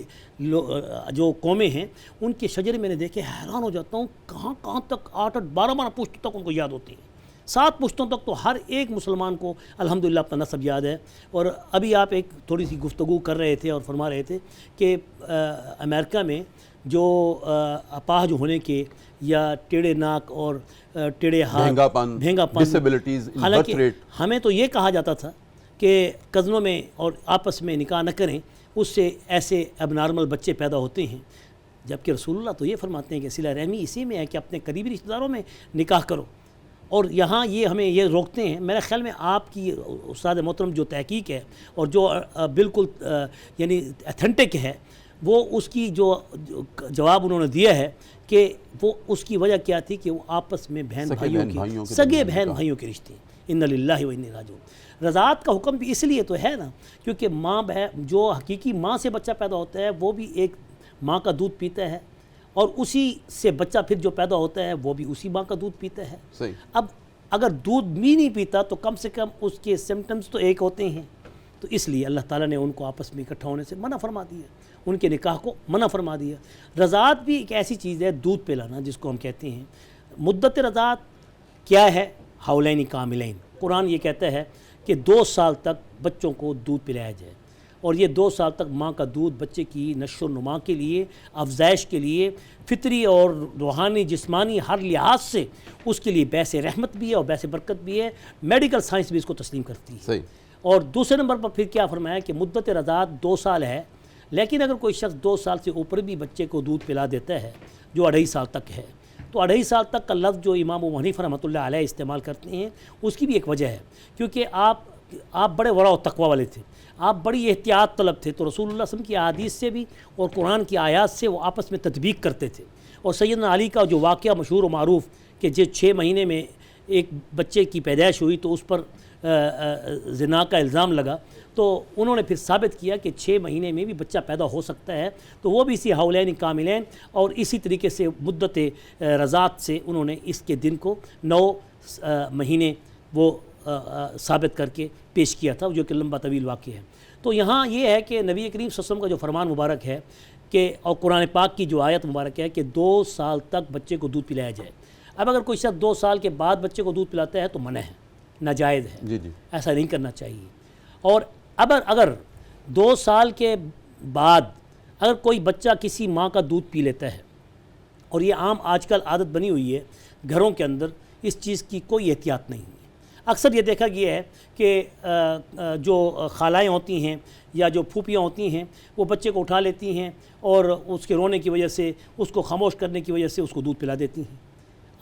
جو قومیں ہیں ان کے شجرے میں نے دیکھے، حیران ہو جاتا ہوں کہاں تک 8 12 پشتوں تک ان کو یاد ہوتی ہیں، 7 پشتوں تک تو ہر ایک مسلمان کو الحمدللہ اپنا نسب یاد ہے۔ اور ابھی آپ ایک تھوڑی سی گفتگو کر رہے تھے اور فرما رہے تھے کہ امریکہ میں جو اپاہج ہونے کے یا ٹیڑے ناک اور ٹیڑے ہاتھ، بھینگا پن، ڈسیبلٹیز، حالانکہ ہمیں تو یہ کہا جاتا تھا کہ کزنوں میں اور آپس میں نکاح نہ کریں، اس سے ایسے اب نارمل بچے پیدا ہوتے ہیں، جبکہ رسول اللہ تو یہ فرماتے ہیں کہ صلہ رحمی اسی میں ہے کہ اپنے قریبی رشتہ داروں میں نکاح کرو، اور یہاں یہ ہمیں یہ روکتے ہیں۔ میرے خیال میں آپ کی استاد محترم جو تحقیق ہے اور جو بالکل یعنی ایتھنٹک ہے، وہ اس کی جو جواب انہوں نے دیا ہے کہ وہ اس کی وجہ کیا تھی کہ وہ آپس میں بہن بھائیوں کے سگے بہن بھائیوں کے رشتے، انا للہ و انا الیہ راجعون۔ رضاعت کا حکم بھی اس لیے تو ہے نا کیونکہ ماں جو حقیقی ماں سے بچہ پیدا ہوتا ہے وہ بھی ایک ماں کا دودھ پیتا ہے، اور اسی سے بچہ پھر جو پیدا ہوتا ہے وہ بھی اسی ماں کا دودھ پیتا ہے۔ صحیح۔ اب اگر دودھ بھی نہیں پیتا تو کم سے کم اس کے سمٹمز تو ایک ہوتے ہیں، تو اس لیے اللہ تعالیٰ نے ان کو آپس میں اکٹھا ہونے سے منع فرما دیا، ان کے نکاح کو منع فرما دیا۔ رضاعت بھی ایک ایسی چیز ہے، دودھ پلانا جس کو ہم کہتے ہیں۔ مدت رضاعت کیا ہے؟ حولین کاملین۔ قرآن یہ کہتا ہے کہ 2 سال تک بچوں کو دودھ پلایا جائے، اور یہ 2 سال تک ماں کا دودھ بچے کی نشو و نما کے لیے، افزائش کے لیے، فطری اور روحانی جسمانی ہر لحاظ سے اس کے لیے باعث رحمت بھی ہے اور باعث برکت بھی ہے۔ میڈیکل سائنس بھی اس کو تسلیم کرتی ہے۔ صحیح۔ اور دوسرے نمبر پر پھر کیا فرمایا کہ مدت رضاعت 2 سال ہے، لیکن اگر کوئی شخص 2 سال سے اوپر بھی بچے کو دودھ پلا دیتا ہے جو 2.5 سال تک ہے، تو 2.5 سال تک کا لفظ جو امام ابو حنیفہ رحمۃ اللہ علیہ استعمال کرتے ہیں اس کی بھی ایک وجہ ہے، کیونکہ آپ بڑے ورع و تقوی والے تھے، آپ بڑی احتیاط طلب تھے، تو رسول اللہ صلی اللہ علیہ وسلم کی احادیث سے بھی اور قرآن کی آیات سے وہ آپس میں تطبیق کرتے تھے۔ اور سیدنا علی کا جو واقعہ مشہور و معروف کہ جو 6 مہینے میں ایک بچے کی پیدائش ہوئی تو اس پر زنا کا الزام لگا، تو انہوں نے پھر ثابت کیا کہ 6 مہینے میں بھی بچہ پیدا ہو سکتا ہے، تو وہ بھی اسی حولین کاملین اور اسی طریقے سے مدت رضاعت سے انہوں نے اس کے دن کو 9 مہینے وہ ثابت کر کے پیش کیا تھا، جو کہ لمبا طویل واقعہ ہے۔ تو یہاں یہ ہے کہ نبی کریم صلی اللہ علیہ وسلم کا جو فرمان مبارک ہے کہ اور قرآن پاک کی جو آیت مبارک ہے کہ 2 سال تک بچے کو دودھ پلایا جائے۔ اب اگر کوئی شخص 2 سال کے بعد بچے کو دودھ پلاتا ہے تو منع ہے، ناجائز ہے، جی جی ایسا نہیں کرنا چاہیے۔ اور اگر 2 سال کے بعد اگر کوئی بچہ کسی ماں کا دودھ پی لیتا ہے، اور یہ عام آج کل عادت بنی ہوئی ہے گھروں کے اندر، اس چیز کی کوئی احتیاط نہیں ہے۔ اکثر یہ دیکھا گیا ہے کہ جو خالائیں ہوتی ہیں یا جو پھوپھیاں ہوتی ہیں وہ بچے کو اٹھا لیتی ہیں اور اس کے رونے کی وجہ سے، اس کو خاموش کرنے کی وجہ سے اس کو دودھ پلا دیتی ہیں۔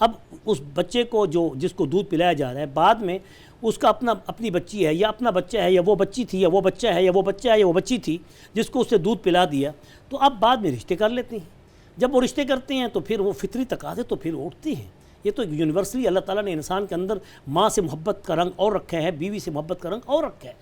اب اس بچے کو جس کو دودھ پلایا جا رہا ہے، بعد میں اس کا اپنی بچی ہے یا اپنا بچہ ہے یا وہ بچی تھی یا وہ بچہ ہے یا وہ بچہ ہے یا وہ بچی تھی جس کو اس نے دودھ پلا دیا، تو اب بعد میں رشتے کر لیتے ہیں۔ جب وہ رشتے کرتے ہیں تو پھر وہ فطری تقاضے تو پھر اٹھتے ہیں۔ یہ تو یونیورسلی اللہ تعالیٰ نے انسان کے اندر ماں سے محبت کا رنگ اور رکھا ہے، بیوی سے محبت کا رنگ اور رکھا ہے۔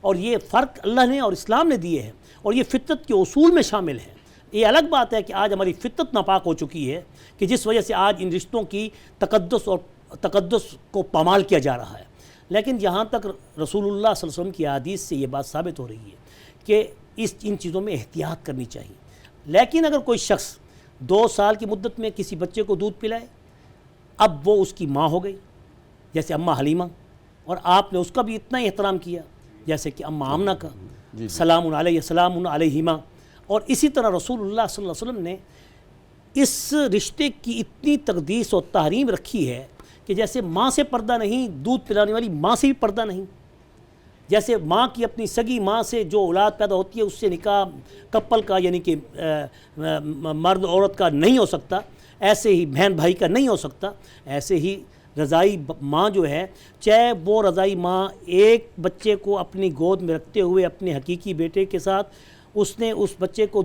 اور یہ فرق اللہ نے اور اسلام نے دیے ہیں، اور یہ فطرت کے اصول میں شامل ہیں۔ یہ الگ بات ہے کہ آج ہماری فطرت ناپاک ہو چکی ہے کہ جس وجہ سے آج ان رشتوں کی تقدس کو پامال کیا جا رہا ہے، لیکن جہاں تک رسول اللہ صلی اللہ علیہ وسلم کی احادیث سے یہ بات ثابت ہو رہی ہے کہ ان چیزوں میں احتیاط کرنی چاہیے۔ لیکن اگر کوئی شخص 2 سال کی مدت میں کسی بچے کو دودھ پلائے، اب وہ اس کی ماں ہو گئی، جیسے اماں حلیمہ، اور آپ نے اس کا بھی اتنا ہی احترام کیا جیسے کہ اماں آمنہ کا، سلام علیہ سلام علیہما۔ اور اسی طرح رسول اللہ صلی اللہ علیہ وسلم نے اس رشتے کی اتنی تقدیس اور تحریم رکھی ہے کہ جیسے ماں سے پردہ نہیں، دودھ پلانے والی ماں سے بھی پردہ نہیں۔ جیسے ماں کی اپنی سگی ماں سے جو اولاد پیدا ہوتی ہے اس سے نکاح کپل کا یعنی کہ مرد عورت کا نہیں ہو سکتا، ایسے ہی بہن بھائی کا نہیں ہو سکتا، ایسے ہی رضائی ماں جو ہے، چاہے وہ رضائی ماں ایک بچے کو اپنی گود میں رکھتے ہوئے اپنے حقیقی بیٹے کے ساتھ اس نے اس بچے کو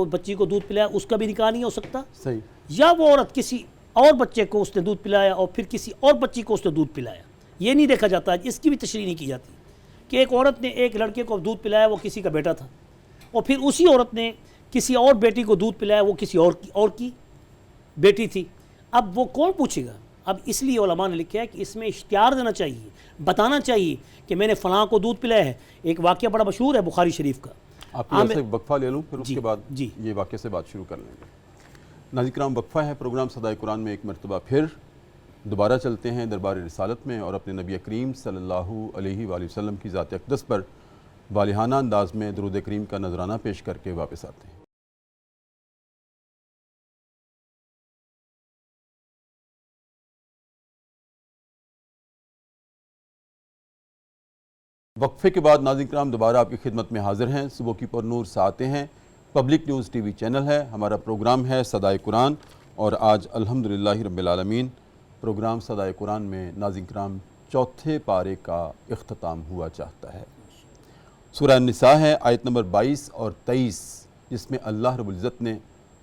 بچی کو دودھ پلایا، اس کا بھی نکاح نہیں ہو سکتا۔ صحیح۔ یا وہ عورت کسی اور بچے کو اس نے دودھ پلایا اور پھر کسی اور بچی کو اس نے دودھ پلایا، یہ نہیں دیکھا جاتا، اس کی بھی تشریح نہیں کی جاتی کہ ایک عورت نے ایک لڑکے کو دودھ پلایا، وہ کسی کا بیٹا تھا، اور پھر اسی عورت نے کسی اور بیٹی کو دودھ پلایا، وہ کسی اور کی بیٹی تھی۔ اب وہ کون پوچھے گا؟ اب اس لیے علماء نے لکھا ہے کہ اس میں اشتہار دینا چاہیے، بتانا چاہیے کہ میں نے فلاں کو دودھ پلایا ہے۔ ایک واقعہ بڑا مشہور ہے بخاری شریف کا۔ آپ یہاں سے وقفہ لے لوں، پھر اس کے بعد یہ واقعے سے بات شروع کر لیں گے۔ ناظرین کرام، وقفہ ہے پروگرام صدائے قرآن میں، ایک مرتبہ پھر دوبارہ چلتے ہیں دربار رسالت میں اور اپنے نبی کریم صلی اللہ علیہ وآلہ وسلم کی ذات اقدس پر والہانہ انداز میں درود کریم کا نذرانہ پیش کر کے واپس آتے ہیں۔ وقفے کے بعد ناظرین کرام دوبارہ آپ کی خدمت میں حاضر ہیں۔ صبح کی پر نور ساعتیں ہیں، public news TV channel ہے، ہمارا پروگرام ہے صدائے قرآن، اور آج الحمدللہ رب العالمین پروگرام صدائے قرآن میں ناظرین کرام 4تھے پارے کا اختتام ہوا چاہتا ہے۔ سورہ النساء ہے، آیت نمبر 22 اور 23، جس میں اللہ رب العزت نے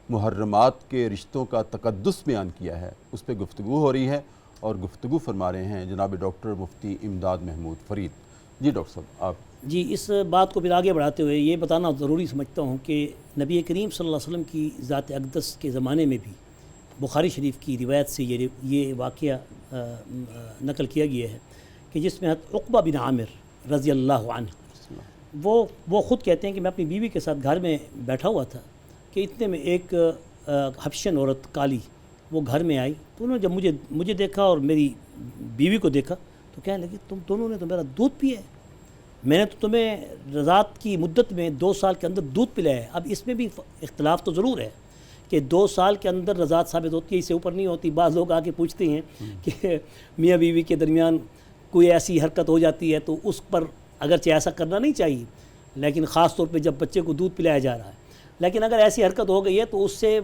محرمات کے رشتوں کا تقدس بیان کیا ہے، اس پہ گفتگو ہو رہی ہے، اور گفتگو فرما رہے ہیں جناب ڈاکٹر مفتی امداد محمود فرید۔ جی ڈاکٹر صاحب آپ جی، اس بات کو پھر آگے بڑھاتے ہوئے یہ بتانا ضروری سمجھتا ہوں کہ نبی کریم صلی اللہ علیہ وسلم کی ذات اقدس کے زمانے میں بھی بخاری شریف کی روایت سے یہ واقعہ نقل کیا گیا ہے کہ جس میں عقبہ بن عامر رضی اللہ عنہ وہ خود کہتے ہیں کہ میں اپنی بیوی کے ساتھ گھر میں بیٹھا ہوا تھا کہ اتنے میں ایک حبشن عورت کالی وہ گھر میں آئی، تو انہوں نے جب مجھے دیکھا اور میری بیوی کو دیکھا تو کہنے لگی تم دونوں نے تو میرا دودھ پیا ہے، میں نے تو تمہیں رضاعت کی مدت میں 2 سال کے اندر دودھ پلایا ہے۔ اب اس میں بھی اختلاف تو ضرور ہے کہ 2 سال کے اندر رضاعت ثابت ہوتی ہے، اس سے اوپر نہیں ہوتی۔ بعض لوگ آ کے پوچھتے ہیں کہ میاں بیوی کے درمیان کوئی ایسی حرکت ہو جاتی ہے تو اس پر اگرچہ ایسا کرنا نہیں چاہیے، لیکن خاص طور پہ جب بچے کو دودھ پلایا جا رہا ہے، لیکن اگر ایسی حرکت ہو گئی ہے تو اس سے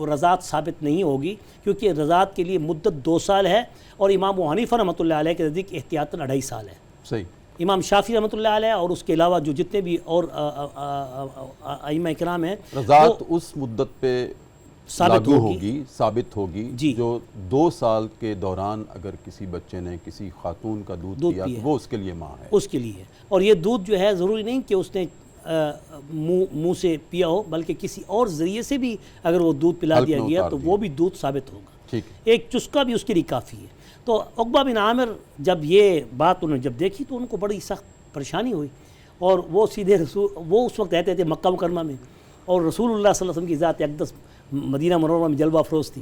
رضاعت ثابت نہیں ہوگی، کیونکہ رضاعت کے لیے مدت 2 سال ہے، اور امام ابو حنیفہ رحمۃ اللہ علیہ کے نزدیک احتیاطاً 2.5 سال ہے۔ صحیح۔ امام شافعی رحمۃ اللہ علیہ اور اس کے علاوہ جو جتنے بھی اور ائمہ کرام ہیں، رضاعت اس مدت پہ لاگو ہوگی، ثابت ہوگی جو 2 سال کے دوران اگر کسی بچے نے کسی خاتون کا دودھ پیا تو وہ اس کے لیے ماں ہے، اس کے لیے۔ اور یہ دودھ جو ہے ضروری نہیں کہ اس نے منہ سے پیا ہو، بلکہ کسی اور ذریعے سے بھی اگر وہ دودھ پلا دیا گیا تو وہ بھی دودھ ثابت ہوگا، ایک چسکا بھی اس کے لیے کافی ہے۔ تو عقبہ بن عامر جب یہ بات انہوں نے جب دیکھی تو ان کو بڑی سخت پریشانی ہوئی، اور وہ سیدھے وہ اس وقت رہتے تھے مکہ مکرمہ میں، اور رسول اللہ صلی اللہ علیہ وسلم کی ذات اقدس مدینہ منورہ میں جلوہ افروز تھی۔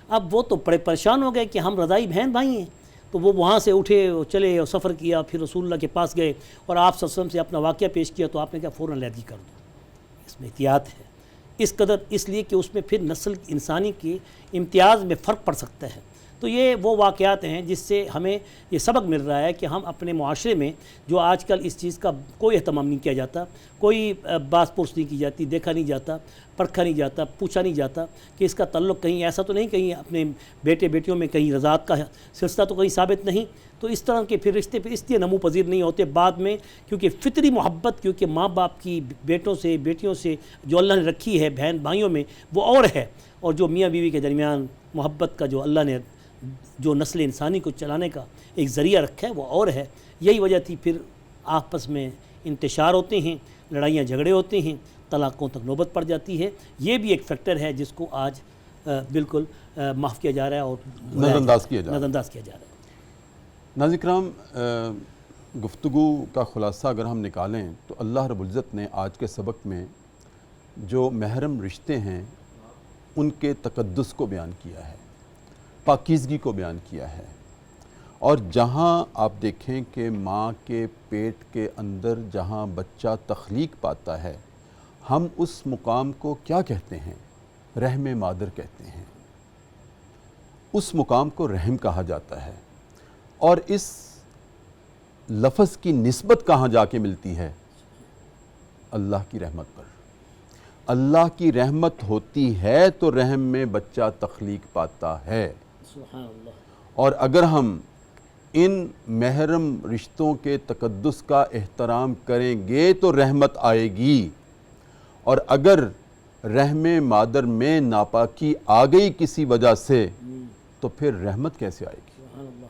اب وہ تو بڑے پریشان ہو گئے کہ ہم رضائی بہن بھائی ہیں، تو وہ وہاں سے اٹھے، چلے اور سفر کیا، پھر رسول اللہ کے پاس گئے اور آپ صلی اللہ علیہ وسلم سے اپنا واقعہ پیش کیا، تو آپ نے کہا فوراً علیحدگی کر دو، اس میں احتیاط ہے، اس قدر اس لیے کہ اس میں پھر نسل انسانی کے امتیاز میں فرق پڑ سکتا ہے۔ تو یہ وہ واقعات ہیں جس سے ہمیں یہ سبق مل رہا ہے کہ ہم اپنے معاشرے میں جو آج کل اس چیز کا کوئی اہتمام نہیں کیا جاتا، کوئی باس پرس نہیں کی جاتی، دیکھا نہیں جاتا، پرکھا نہیں جاتا، پوچھا نہیں جاتا کہ اس کا تعلق کہیں ایسا تو نہیں، کہیں اپنے بیٹے بیٹیوں میں کہیں رضاعت کا سلسلہ تو کہیں ثابت نہیں، تو اس طرح کے پھر رشتے اس لیے نمو پذیر نہیں ہوتے بعد میں، کیونکہ فطری محبت کیونکہ ماں باپ کی بیٹوں سے بیٹیوں سے جو اللہ نے رکھی ہے بہن بھائیوں میں وہ اور ہے، اور جو میاں بیوی کے درمیان محبت کا جو اللہ نے جو نسل انسانی کو چلانے کا ایک ذریعہ رکھا ہے وہ اور ہے۔ یہی وجہ تھی پھر آپس میں انتشار ہوتے ہیں، لڑائیاں جھگڑے ہوتے ہیں، طلاقوں تک نوبت پڑ جاتی ہے. یہ بھی ایک فیکٹر ہے جس کو آج بالکل معاف کیا جا رہا ہے اور نظر انداز کیا جا رہا ہے. ناظرین کرام، گفتگو کا خلاصہ اگر ہم نکالیں تو اللہ رب العزت نے آج کے سبق میں جو محرم رشتے ہیں ان کے تقدس کو بیان کیا ہے، پاکیزگی کو بیان کیا ہے. اور جہاں آپ دیکھیں کہ ماں کے پیٹ کے اندر جہاں بچہ تخلیق پاتا ہے، ہم اس مقام کو کیا کہتے ہیں؟ رحم مادر کہتے ہیں. اس مقام کو رحم کہا جاتا ہے. اور اس لفظ کی نسبت کہاں جا کے ملتی ہے؟ اللہ کی رحمت پر. اللہ کی رحمت ہوتی ہے تو رحم میں بچہ تخلیق پاتا ہے. سبحان اللہ. اور اگر ہم ان محرم رشتوں کے تقدس کا احترام کریں گے تو رحمت آئے گی. اور اگر رحم مادر میں ناپاکی آ گئی کسی وجہ سے تو پھر رحمت کیسے آئے گی؟ سبحان اللہ.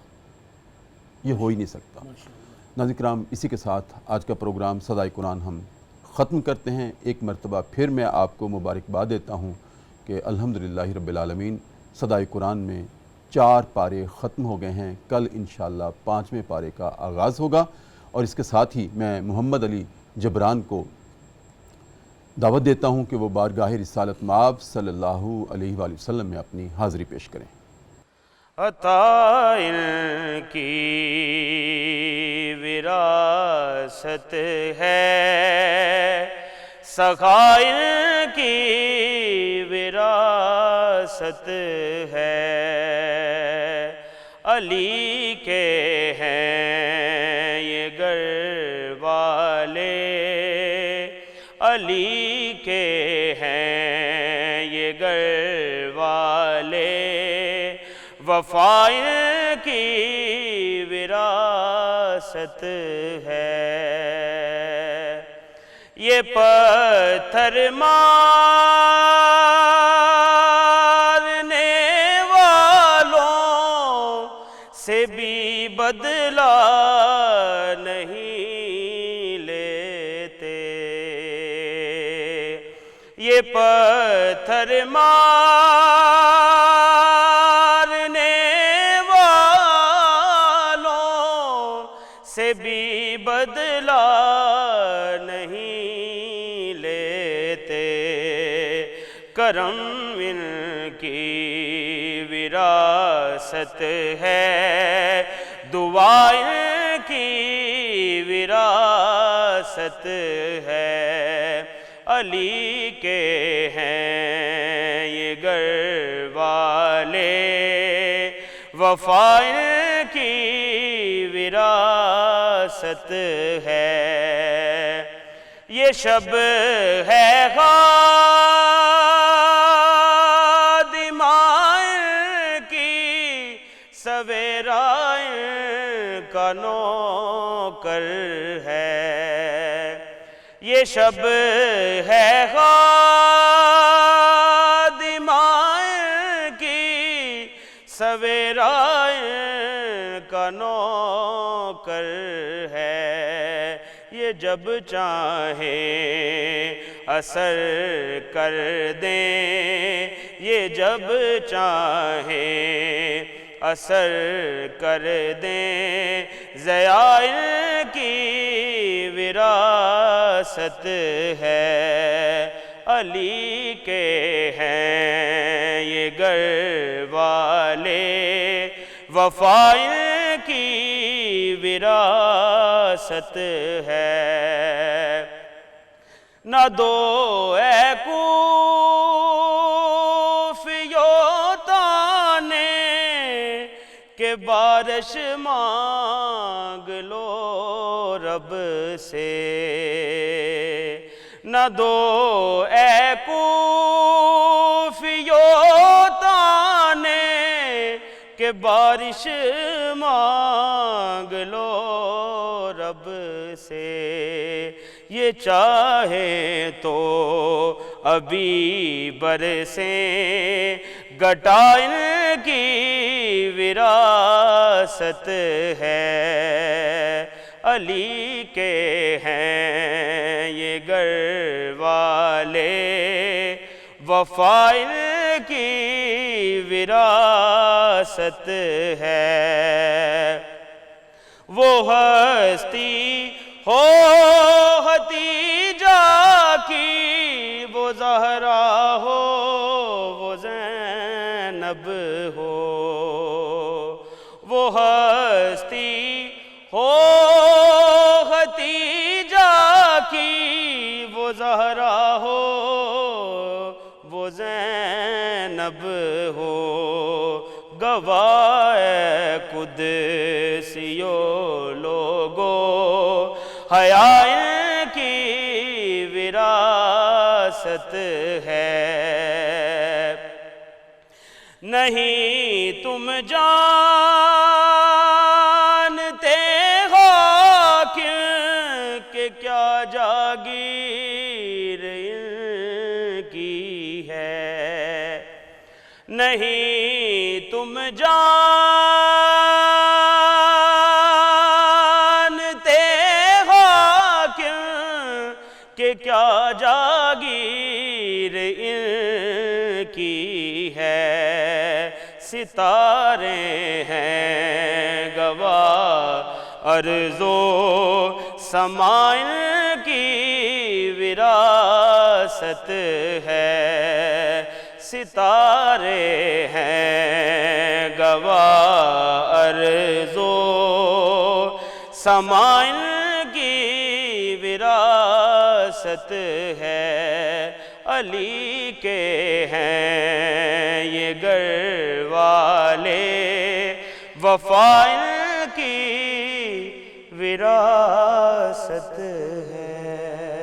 یہ ہو ہی نہیں سکتا. ناظرین کرام، اسی کے ساتھ آج کا پروگرام صدائے قرآن ہم ختم کرتے ہیں. ایک مرتبہ پھر میں آپ کو مبارکباد دیتا ہوں کہ الحمدللہ رب العالمین صدائے قرآن میں 4 پارے ختم ہو گئے ہیں. کل انشاءاللہ 5ویں پارے کا آغاز ہوگا. اور اس کے ساتھ ہی میں محمد علی جبران کو دعوت دیتا ہوں کہ وہ بارگاہ رسالت مآب صلی اللہ علیہ وآلہ وسلم میں اپنی حاضری پیش کریں. عطا ان کی وراثت ہے، سخا ان کی وراثت ہے. علی کے ہیں یہ گھر والے، علی کے ہیں یہ گھر والے، وفا ان کی وراثت ہے. یہ پتھر مارنے والوں سے بھی بدلہ نہیں لیتے. یہ پتھر سے بھی بدلہ نہیں لیتے. کرم ان کی وراثت ہے، دعا ان کی وراثت ہے. علی کے ہیں یہ گھر والے، وفا ان کی وراثت ہے. یہ شب ہے خادمائن کی، سویرائن کا نوکر ہے. یہ شب ہے خادمائن کی، سویرائن کا نوکر ہے. یہ جب چاہیں اثر کر دیں، یہ جب چاہیں اثر کر دیں. ضیاء ان کی وراثت ہے، علی کے ہیں یہ گھر والے، وفا ان کی وراثت ہے. نہ دو اے کوفیو تانے کہ بارش مانگ لو رب سے. نہ دو اے کوفیو تانے کہ بارش مانگ لو رب سے. یہ چاہے تو ابھی برسیں، گھٹا ان کی وراثت ہے. علی کے ہیں یہ گھر والے، وفا ان کی وراثت ہے۔ وہ ہستی ہو ختیجہ کی، وہ زہرا ہو وہ زینب ہو، وہ ہستی ہو ختیجہ کی، وہ زہرا ہو وہ زینب ہو، گواہ قدسیو لوگو حیا ان کی وراثت ہے۔ نہیں تم جانتے حاکم کہ کیا جاگیر ان کی ہے، نہیں تم جانتے حاکم کہ کیا جاگیر ان کی ہے، ستارے ہیں گواہ ارض و سما ان کی وراثت ہے، ستارے ہیں گواہ ارض و سما ان کی وراثت ہے، علی کے ہیں یہ گھر والے، وفا ان کی وراثت ہے۔